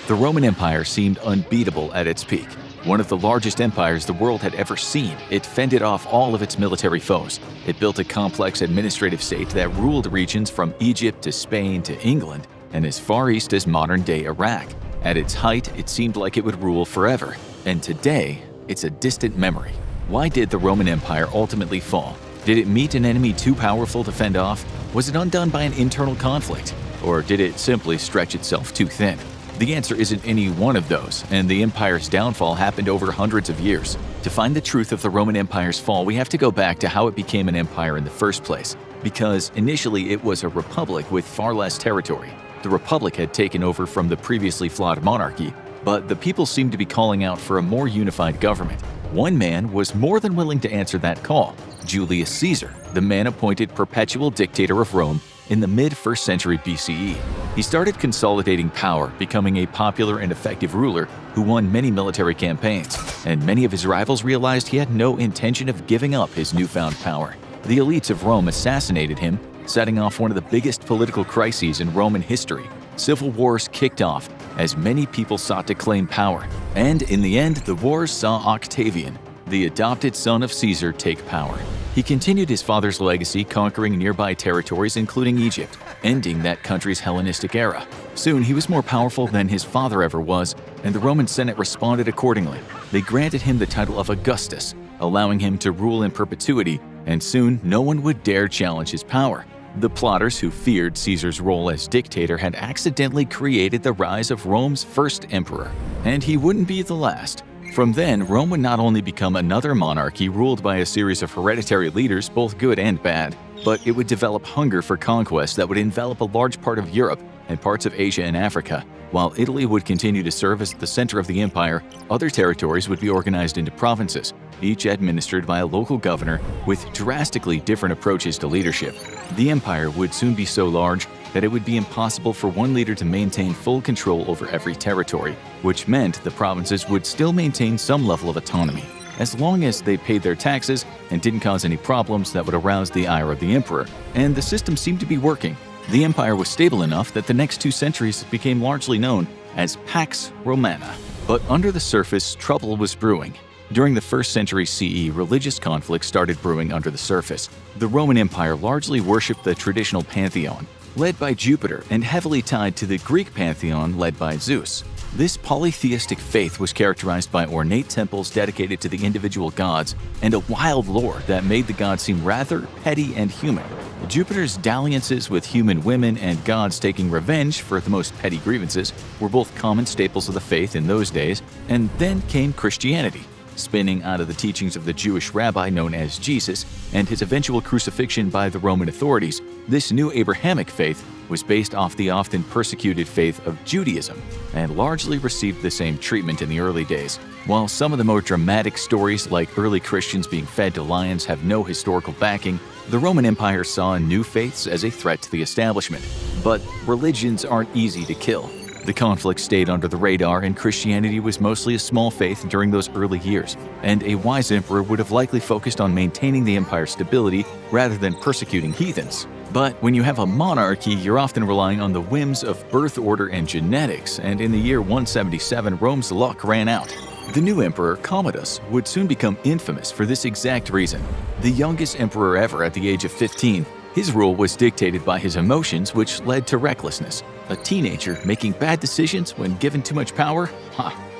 The Roman Empire seemed unbeatable at its peak. One of the largest empires the world had ever seen, it fended off all of its military foes. It built a complex administrative state that ruled regions from Egypt to Spain to England and as far east as modern-day Iraq. At its height, it seemed like it would rule forever. And today, it's a distant memory. Why did the Roman Empire ultimately fall? Did it meet an enemy too powerful to fend off? Was it undone by an internal conflict? Or did it simply stretch itself too thin? The answer isn't any one of those, and the empire's downfall happened over hundreds of years. To find the truth of the Roman Empire's fall, we have to go back to how it became an empire in the first place, because initially it was a republic with far less territory. The republic had taken over from the previously flawed monarchy, but the people seemed to be calling out for a more unified government. One man was more than willing to answer that call: Julius Caesar, the man appointed perpetual dictator of Rome in the mid-1st century BCE. He started consolidating power, becoming a popular and effective ruler who won many military campaigns, and many of his rivals realized he had no intention of giving up his newfound power. The elites of Rome assassinated him, setting off one of the biggest political crises in Roman history. Civil wars kicked off as many people sought to claim power, and in the end, the wars saw Octavian, the adopted son of Caesar, take power. He continued his father's legacy, conquering nearby territories including Egypt, ending that country's Hellenistic era. Soon he was more powerful than his father ever was, and the Roman Senate responded accordingly. They granted him the title of Augustus, allowing him to rule in perpetuity, and soon no one would dare challenge his power. The plotters who feared Caesar's role as dictator had accidentally created the rise of Rome's first emperor, and he wouldn't be the last. From then, Rome would not only become another monarchy ruled by a series of hereditary leaders, both good and bad, but it would develop hunger for conquest that would envelop a large part of Europe and parts of Asia and Africa. While Italy would continue to serve as the center of the empire, other territories would be organized into provinces, each administered by a local governor with drastically different approaches to leadership. The empire would soon be so large that it would be impossible for one leader to maintain full control over every territory, which meant the provinces would still maintain some level of autonomy, as long as they paid their taxes and didn't cause any problems that would arouse the ire of the emperor. And the system seemed to be working. The empire was stable enough that the next 2 centuries became largely known as Pax Romana. But under the surface, trouble was brewing. During the 1st century CE, religious conflicts started brewing under the surface. The Roman Empire largely worshipped the traditional pantheon, led by Jupiter, and heavily tied to the Greek pantheon led by Zeus. This polytheistic faith was characterized by ornate temples dedicated to the individual gods and a wild lore that made the gods seem rather petty and human. Jupiter's dalliances with human women and gods taking revenge for the most petty grievances were both common staples of the faith in those days, and then came Christianity. Spinning out of the teachings of the Jewish rabbi known as Jesus and his eventual crucifixion by the Roman authorities, this new Abrahamic faith was based off the often persecuted faith of Judaism and largely received the same treatment in the early days. While some of the more dramatic stories, like early Christians being fed to lions, have no historical backing, the Roman Empire saw new faiths as a threat to the establishment. But religions aren't easy to kill. The conflict stayed under the radar, and Christianity was mostly a small faith during those early years, and a wise emperor would have likely focused on maintaining the empire's stability rather than persecuting heathens. But when you have a monarchy, you're often relying on the whims of birth order and genetics, and in the year 177, Rome's luck ran out. The new emperor, Commodus, would soon become infamous for this exact reason. The youngest emperor ever at the age of 15, his rule was dictated by his emotions, which led to recklessness. A teenager making bad decisions when given too much power?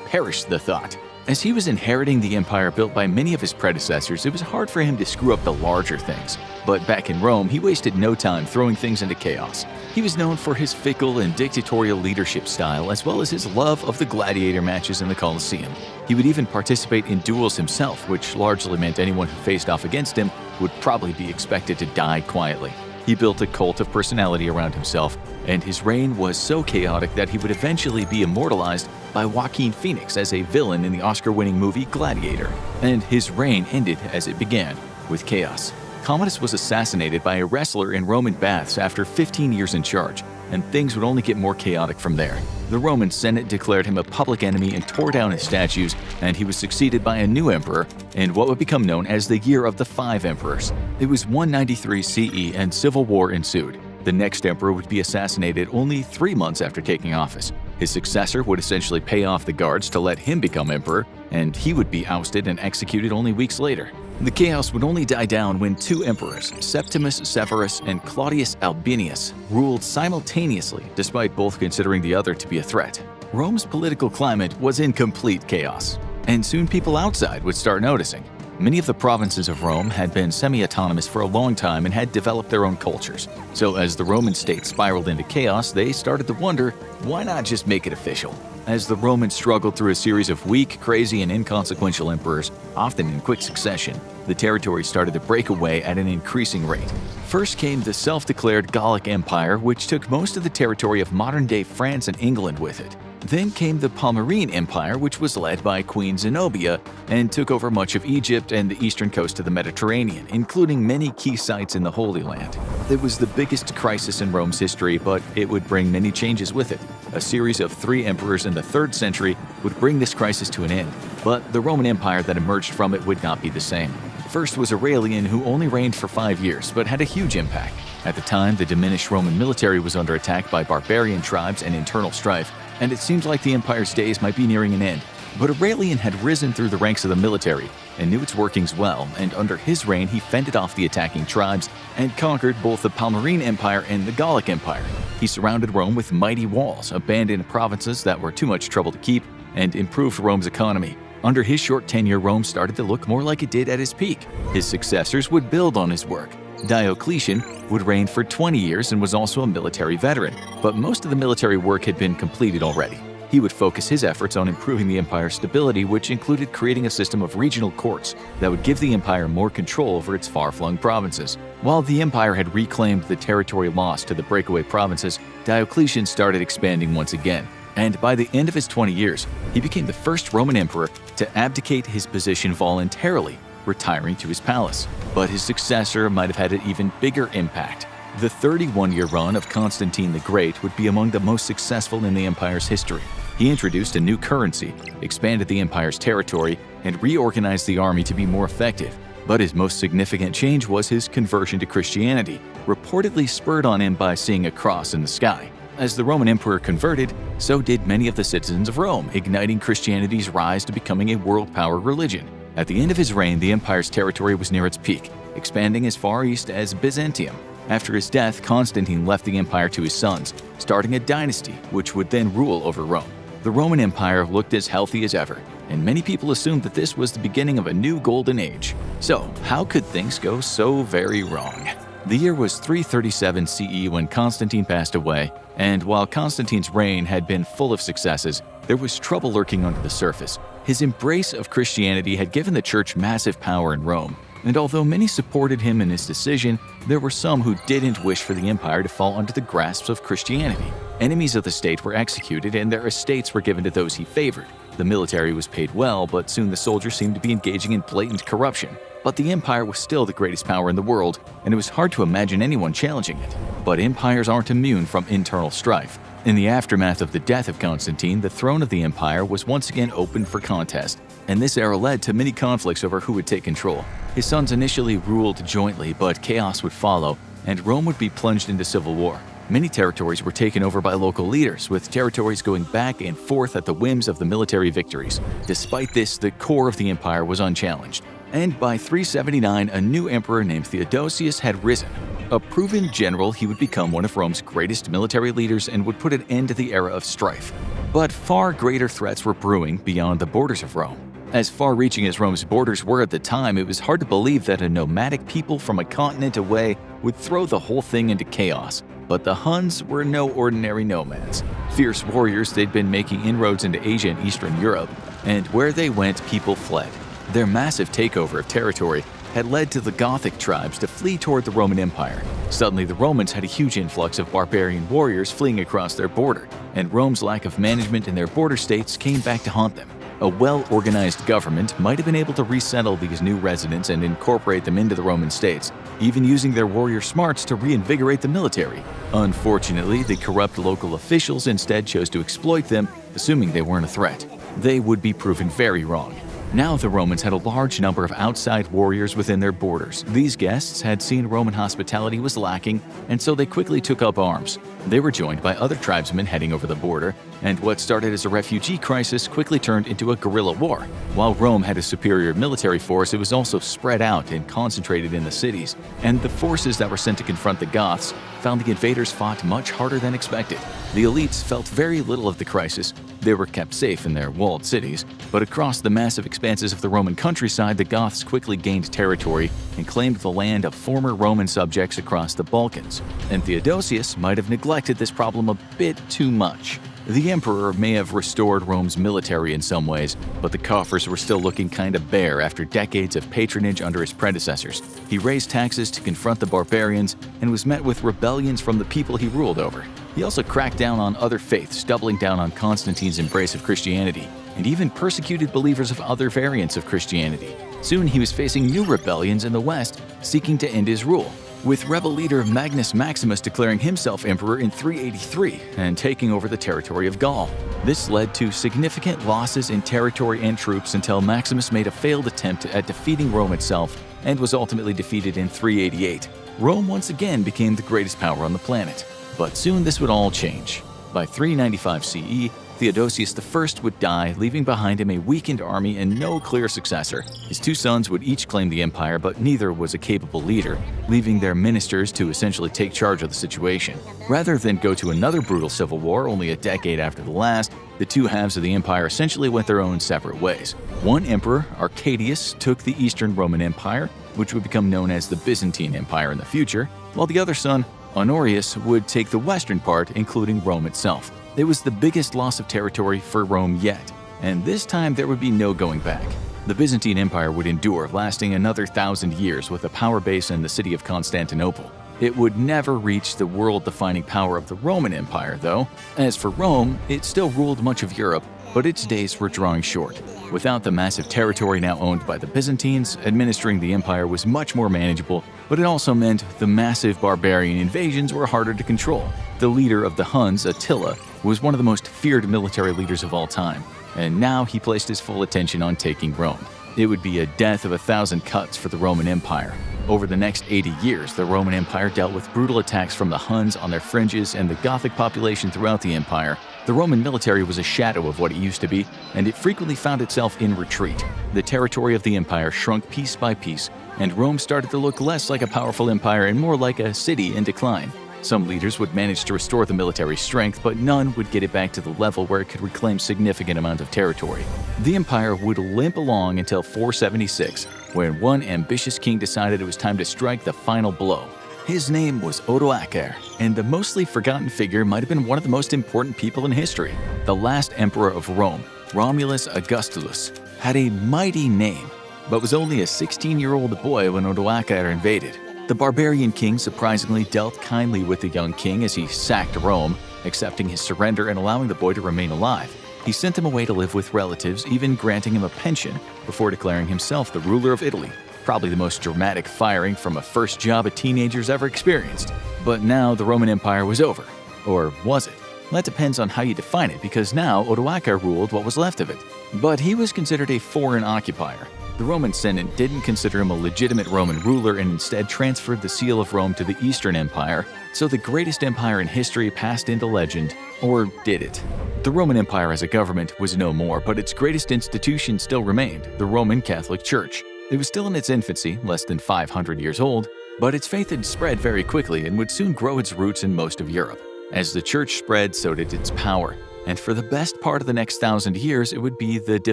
Perish the thought. As he was inheriting the empire built by many of his predecessors, it was hard for him to screw up the larger things. But back in Rome, he wasted no time throwing things into chaos. He was known for his fickle and dictatorial leadership style, as well as his love of the gladiator matches in the Colosseum. He would even participate in duels himself, which largely meant anyone who faced off against him would probably be expected to die quietly. He built a cult of personality around himself, and his reign was so chaotic that he would eventually be immortalized by Joaquin Phoenix as a villain in the Oscar-winning movie Gladiator. And his reign ended as it began, with chaos. Commodus was assassinated by a wrestler in Roman baths after 15 years in charge, and things would only get more chaotic from there. The Roman Senate declared him a public enemy and tore down his statues, and he was succeeded by a new emperor in what would become known as the Year of the Five Emperors. It was 193 CE and civil war ensued. The next emperor would be assassinated only 3 months after taking office. His successor would essentially pay off the guards to let him become emperor, and he would be ousted and executed only weeks later. The chaos would only die down when two emperors, Septimus Severus and Claudius Albinus, ruled simultaneously, despite both considering the other to be a threat. Rome's political climate was in complete chaos, and soon people outside would start noticing. Many of the provinces of Rome had been semi-autonomous for a long time and had developed their own cultures. So as the Roman state spiraled into chaos, they started to wonder, why not just make it official? As the Romans struggled through a series of weak, crazy, and inconsequential emperors, often in quick succession, the territory started to break away at an increasing rate. First came the self-declared Gallic Empire, which took most of the territory of modern-day France and England with it. Then came the Palmyrene Empire, which was led by Queen Zenobia and took over much of Egypt and the eastern coast of the Mediterranean, including many key sites in the Holy Land. It was the biggest crisis in Rome's history, but it would bring many changes with it. A series of 3 emperors in the 3rd century would bring this crisis to an end, but the Roman Empire that emerged from it would not be the same. First was Aurelian, who only reigned for 5 years, but had a huge impact. At the time, the diminished Roman military was under attack by barbarian tribes and internal strife, and it seemed like the empire's days might be nearing an end. But Aurelian had risen through the ranks of the military and knew its workings well, and under his reign he fended off the attacking tribes and conquered both the Palmyrene Empire and the Gallic Empire. He surrounded Rome with mighty walls, abandoned provinces that were too much trouble to keep, and improved Rome's economy. Under his short tenure, Rome started to look more like it did at his peak. His successors would build on his work. Diocletian would reign for 20 years and was also a military veteran, but most of the military work had been completed already. He would focus his efforts on improving the empire's stability, which included creating a system of regional courts that would give the empire more control over its far-flung provinces. While the empire had reclaimed the territory lost to the breakaway provinces, Diocletian started expanding once again. And by the end of his 20 years, he became the first Roman emperor to abdicate his position voluntarily, retiring to his palace. But his successor might have had an even bigger impact. The 31-year run of Constantine the Great would be among the most successful in the empire's history. He introduced a new currency, expanded the empire's territory, and reorganized the army to be more effective. But his most significant change was his conversion to Christianity, reportedly spurred on him by seeing a cross in the sky. As the Roman emperor converted, so did many of the citizens of Rome, igniting Christianity's rise to becoming a world power religion. At the end of his reign, the empire's territory was near its peak, expanding as far east as Byzantium. After his death, Constantine left the empire to his sons, starting a dynasty which would then rule over Rome. The Roman Empire looked as healthy as ever, and many people assumed that this was the beginning of a new golden age. So, how could things go so very wrong? The year was 337 CE when Constantine passed away, and while Constantine's reign had been full of successes, there was trouble lurking under the surface. His embrace of Christianity had given the church massive power in Rome, and although many supported him in his decision, there were some who didn't wish for the empire to fall under the grasp of Christianity. Enemies of the state were executed and their estates were given to those he favored. The military was paid well, but soon the soldiers seemed to be engaging in blatant corruption. But the empire was still the greatest power in the world, and it was hard to imagine anyone challenging it. But empires aren't immune from internal strife. In the aftermath of the death of Constantine, the throne of the empire was once again open for contest, and this era led to many conflicts over who would take control. His sons initially ruled jointly, but chaos would follow, and Rome would be plunged into civil war. Many territories were taken over by local leaders, with territories going back and forth at the whims of the military victories. Despite this, the core of the empire was unchallenged. And by 379, a new emperor named Theodosius had risen. A proven general, he would become one of Rome's greatest military leaders and would put an end to the era of strife. But far greater threats were brewing beyond the borders of Rome. As far-reaching as Rome's borders were at the time, it was hard to believe that a nomadic people from a continent away would throw the whole thing into chaos. But the Huns were no ordinary nomads. Fierce warriors, they'd been making inroads into Asia and Eastern Europe, and where they went, people fled. Their massive takeover of territory had led to the Gothic tribes to flee toward the Roman Empire. Suddenly, the Romans had a huge influx of barbarian warriors fleeing across their border, and Rome's lack of management in their border states came back to haunt them. A well-organized government might have been able to resettle these new residents and incorporate them into the Roman states, even using their warrior smarts to reinvigorate the military. Unfortunately, the corrupt local officials instead chose to exploit them, assuming they weren't a threat. They would be proven very wrong. Now the Romans had a large number of outside warriors within their borders. These guests had seen Roman hospitality was lacking, and so they quickly took up arms. They were joined by other tribesmen heading over the border, and what started as a refugee crisis quickly turned into a guerrilla war. While Rome had a superior military force, it was also spread out and concentrated in the cities, and the forces that were sent to confront the Goths found the invaders fought much harder than expected. The elites felt very little of the crisis. They were kept safe in their walled cities, but across the massive expanses of the Roman countryside, the Goths quickly gained territory and claimed the land of former Roman subjects across the Balkans. And Theodosius might have neglected this problem a bit too much. The emperor may have restored Rome's military in some ways, but the coffers were still looking kinda bare after decades of patronage under his predecessors. He raised taxes to confront the barbarians and was met with rebellions from the people he ruled over. He also cracked down on other faiths, doubling down on Constantine's embrace of Christianity, and even persecuted believers of other variants of Christianity. Soon he was facing new rebellions in the West, seeking to end his rule, with rebel leader Magnus Maximus declaring himself emperor in 383 and taking over the territory of Gaul. This led to significant losses in territory and troops until Maximus made a failed attempt at defeating Rome itself and was ultimately defeated in 388. Rome once again became the greatest power on the planet. But soon this would all change. By 395 CE, Theodosius I would die, leaving behind him a weakened army and no clear successor. His two sons would each claim the empire, but neither was a capable leader, leaving their ministers to essentially take charge of the situation. Rather than go to another brutal civil war only a decade after the last, the two halves of the empire essentially went their own separate ways. One emperor, Arcadius, took the Eastern Roman Empire, which would become known as the Byzantine Empire in the future, while the other son, Honorius, would take the western part, including Rome itself. It was the biggest loss of territory for Rome yet, and this time there would be no going back. The Byzantine Empire would endure, lasting another 1,000 years with a power base in the city of Constantinople. It would never reach the world-defining power of the Roman Empire, though. As for Rome, it still ruled much of Europe, but its days were drawing short. Without the massive territory now owned by the Byzantines, administering the empire was much more manageable, but it also meant the massive barbarian invasions were harder to control. The leader of the Huns, Attila, was one of the most feared military leaders of all time, and now he placed his full attention on taking Rome. It would be a death of 1,000 cuts for the Roman Empire. Over the next 80 years, the Roman Empire dealt with brutal attacks from the Huns on their fringes and the Gothic population throughout the empire. The Roman military was a shadow of what it used to be, and it frequently found itself in retreat. The territory of the empire shrunk piece by piece, and Rome started to look less like a powerful empire and more like a city in decline. Some leaders would manage to restore the military strength, but none would get it back to the level where it could reclaim significant amount of territory. The empire would limp along until 476, when one ambitious king decided it was time to strike the final blow. His name was Odoacer, and the mostly forgotten figure might have been one of the most important people in history. The last emperor of Rome, Romulus Augustulus, had a mighty name, but was only a 16-year-old boy when Odoacer invaded. The barbarian king surprisingly dealt kindly with the young king as he sacked Rome, accepting his surrender and allowing the boy to remain alive. He sent him away to live with relatives, even granting him a pension, before declaring himself the ruler of Italy. Probably the most dramatic firing from a first job a teenager's ever experienced. But now the Roman Empire was over. Or was it? That depends on how you define it, because now Odoacer ruled what was left of it. But he was considered a foreign occupier. The Roman Senate didn't consider him a legitimate Roman ruler and instead transferred the seal of Rome to the Eastern Empire, so the greatest empire in history passed into legend. Or did it? The Roman Empire as a government was no more, but its greatest institution still remained, the Roman Catholic Church. It was still in its infancy, less than 500 years old, but its faith had spread very quickly and would soon grow its roots in most of Europe. As the church spread, so did its power, and for the best part of the next 1,000 years, it would be the de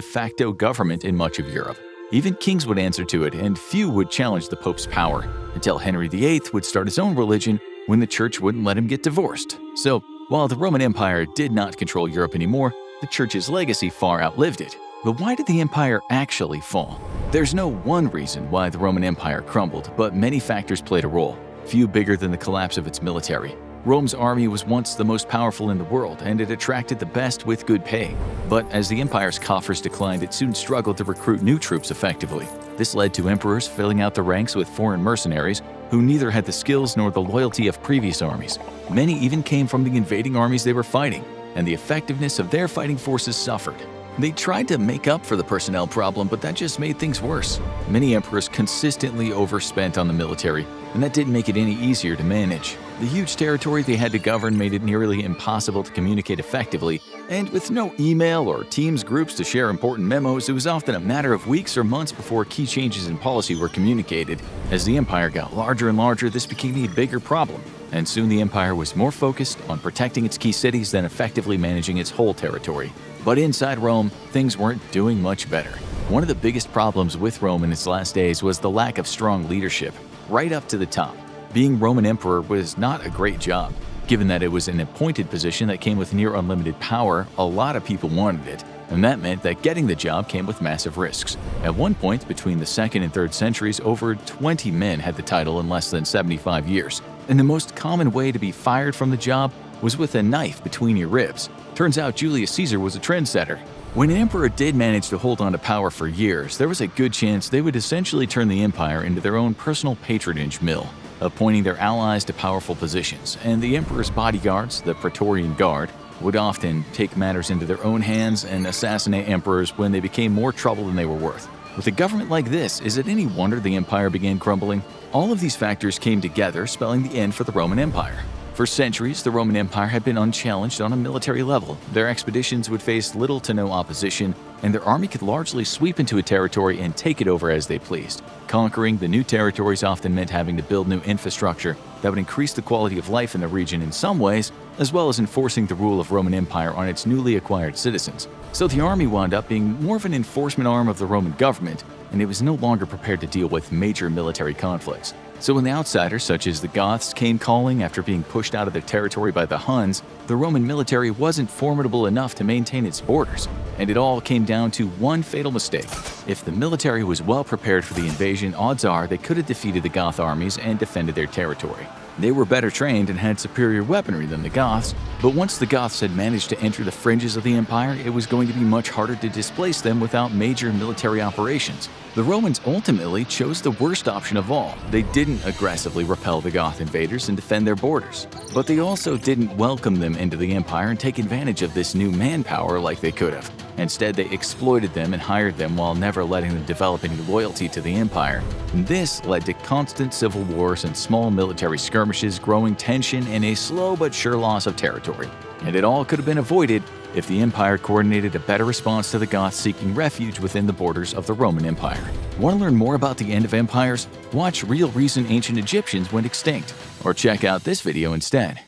facto government in much of Europe. Even kings would answer to it, and few would challenge the Pope's power, until Henry VIII would start his own religion when the church wouldn't let him get divorced. So, while the Roman Empire did not control Europe anymore, the church's legacy far outlived it. But why did the empire actually fall? There's no one reason why the Roman Empire crumbled, but many factors played a role, few bigger than the collapse of its military. Rome's army was once the most powerful in the world, and it attracted the best with good pay. But as the empire's coffers declined, it soon struggled to recruit new troops effectively. This led to emperors filling out the ranks with foreign mercenaries who neither had the skills nor the loyalty of previous armies. Many even came from the invading armies they were fighting, and the effectiveness of their fighting forces suffered. They tried to make up for the personnel problem, but that just made things worse. Many emperors consistently overspent on the military, and that didn't make it any easier to manage. The huge territory they had to govern made it nearly impossible to communicate effectively, and with no email or Teams groups to share important memos, it was often a matter of weeks or months before key changes in policy were communicated. As the empire got larger and larger, this became a bigger problem, and soon the empire was more focused on protecting its key cities than effectively managing its whole territory. But inside Rome, things weren't doing much better. One of the biggest problems with Rome in its last days was the lack of strong leadership, right up to the top. Being Roman emperor was not a great job. Given that it was an appointed position that came with near unlimited power, a lot of people wanted it, and that meant that getting the job came with massive risks. At one point, between the 2nd and 3rd centuries, over 20 men had the title in less than 75 years, and the most common way to be fired from the job was with a knife between your ribs. Turns out Julius Caesar was a trendsetter. When an emperor did manage to hold on to power for years, there was a good chance they would essentially turn the empire into their own personal patronage mill, appointing their allies to powerful positions, and the emperor's bodyguards, the Praetorian Guard, would often take matters into their own hands and assassinate emperors when they became more trouble than they were worth. With a government like this, is it any wonder the empire began crumbling? All of these factors came together, spelling the end for the Roman Empire. For centuries, the Roman Empire had been unchallenged on a military level. Their expeditions would face little to no opposition, and their army could largely sweep into a territory and take it over as they pleased. Conquering the new territories often meant having to build new infrastructure that would increase the quality of life in the region in some ways, as well as enforcing the rule of Roman Empire on its newly acquired citizens. So the army wound up being more of an enforcement arm of the Roman government, and it was no longer prepared to deal with major military conflicts. So when the outsiders, such as the Goths, came calling after being pushed out of their territory by the Huns, the Roman military wasn't formidable enough to maintain its borders. And it all came down to one fatal mistake. If the military was well prepared for the invasion, odds are they could have defeated the Goth armies and defended their territory. They were better trained and had superior weaponry than the Goths, but once the Goths had managed to enter the fringes of the empire, it was going to be much harder to displace them without major military operations. The Romans ultimately chose the worst option of all. They didn't aggressively repel the Goth invaders and defend their borders, but they also didn't welcome them into the empire and take advantage of this new manpower like they could have. Instead, they exploited them and hired them while never letting them develop any loyalty to the empire. And this led to constant civil wars and small military skirmishes, growing tension, and a slow but sure loss of territory. And it all could have been avoided if the empire coordinated a better response to the Goths seeking refuge within the borders of the Roman Empire. Want to learn more about the end of empires? Watch Real Reason Ancient Egyptians Went Extinct, or check out this video instead.